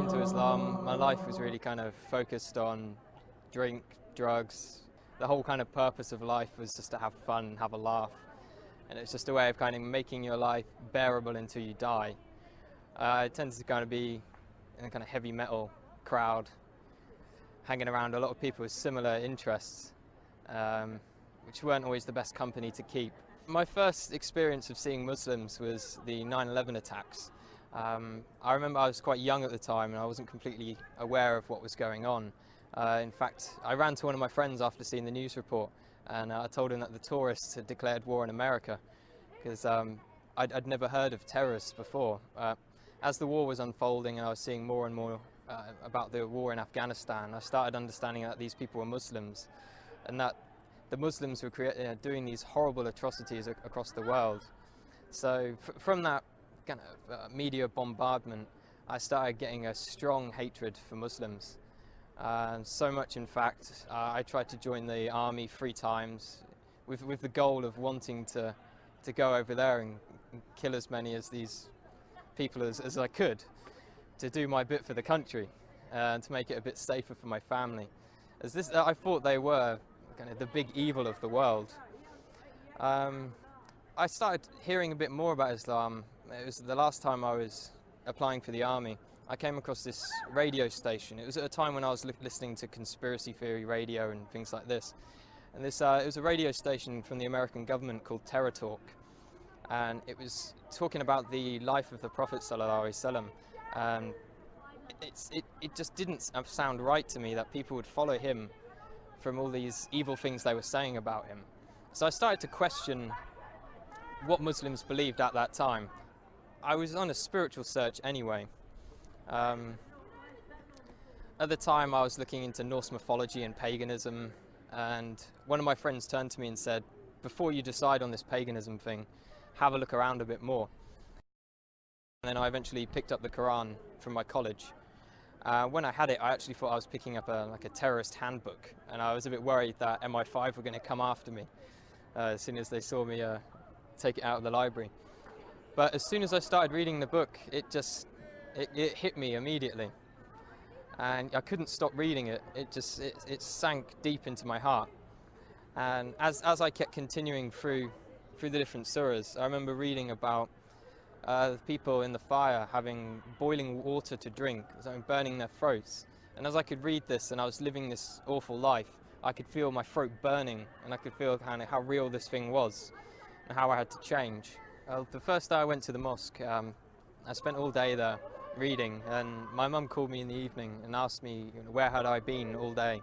came to Islam, my life was really kind of focused on drink, drugs. The whole kind of purpose of life was just to have fun, have a laugh. And it's just a way of kind of making your life bearable until you die. I tended to kind of be in a kind of heavy metal crowd, hanging around a lot of people with similar interests, which weren't always the best company to keep. My first experience of seeing Muslims was the 9/11 attacks. I remember I was quite young at the time and I wasn't completely aware of what was going on. In fact, I ran to one of my friends after seeing the news report and I told him that the tourists had declared war on America because I'd never heard of terrorists before. As the war was unfolding and I was seeing more and more about the war in Afghanistan, I started understanding that these people were Muslims and that the Muslims were doing these horrible atrocities across the world. So from that kind of media bombardment, I started getting a strong hatred for Muslims. So much, in fact, I tried to join the army 3 times with the goal of wanting to go over there and kill as many of these people as I could, to do my bit for the country and to make it a bit safer for my family. I thought they were kind of the big evil of the world. I started hearing a bit more about Islam. It was the last time I was applying for the army. I came across this radio station. It was at a time when I was listening to conspiracy theory radio and things like this. And it was a radio station from the American government called Terror Talk. And it was talking about the life of the Prophet ﷺ. And it just didn't sound right to me that people would follow him from all these evil things they were saying about him. So I started to question what Muslims believed at that time. I was on a spiritual search anyway. At the time I was looking into Norse mythology and paganism, and one of my friends turned to me and said, before you decide on this paganism thing, have a look around a bit more. And then I eventually picked up the Quran from my college. When I had it, I actually thought I was picking up a terrorist handbook, and I was a bit worried that MI5 were going to come after me as soon as they saw me take it out of the library. But as soon as I started reading the book, it hit me immediately, and I couldn't stop reading it. It sank deep into my heart. And as I kept continuing through the different surahs, I remember reading about people in the fire having boiling water to drink, burning their throats. And as I could read this and I was living this awful life, I could feel my throat burning, and I could feel kind of how real this thing was and how I had to change. The first day I went to the mosque, I spent all day there reading, and my mum called me in the evening and asked me where had I been all day,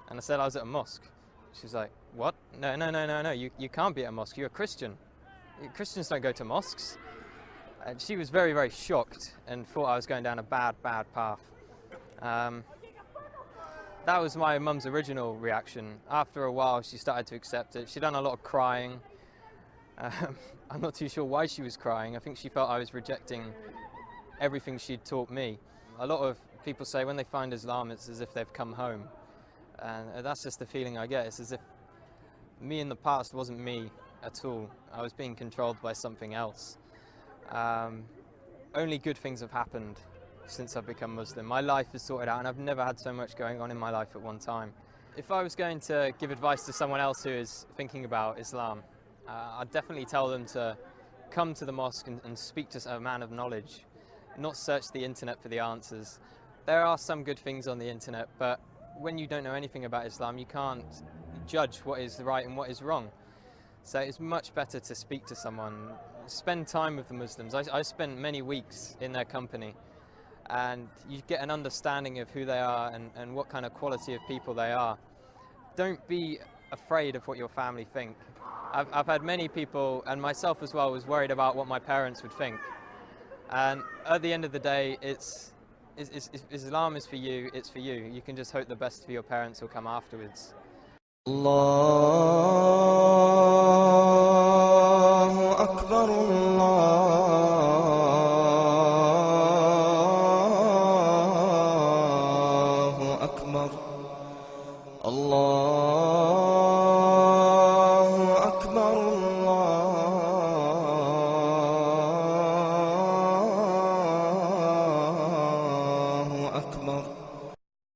and I said I was at a mosque. She's like, what? No, you can't be at a mosque, you're a Christian. Christians don't go to mosques. And she was very, very shocked and thought I was going down a bad path. That was my mum's original reaction. After a while she started to accept it. She'd done a lot of crying. I'm not too sure why she was crying. I think she felt I was rejecting everything she'd taught me. A lot of people say when they find Islam, it's as if they've come home. And that's just the feeling I get. It's as if me in the past wasn't me at all. I was being controlled by something else. Only good things have happened since I've become Muslim. My life is sorted out, and I've never had so much going on in my life at one time. If I was going to give advice to someone else who is thinking about Islam, I'd definitely tell them to come to the mosque and speak to a man of knowledge, not search the internet for the answers. There are some good things on the internet, but when you don't know anything about Islam, you can't judge what is right and what is wrong. So it's much better to speak to someone, spend time with the Muslims. I spent many weeks in their company, and you get an understanding of who they are and what kind of quality of people they are. Don't be afraid of what your family think. I've had many people, and myself as well, was worried about what my parents would think. And at the end of the day, Islam is for you, it's for you. You can just hope the best for your parents will come afterwards. Allahu Akbar, Allahu Akbar, Allahu Akbar.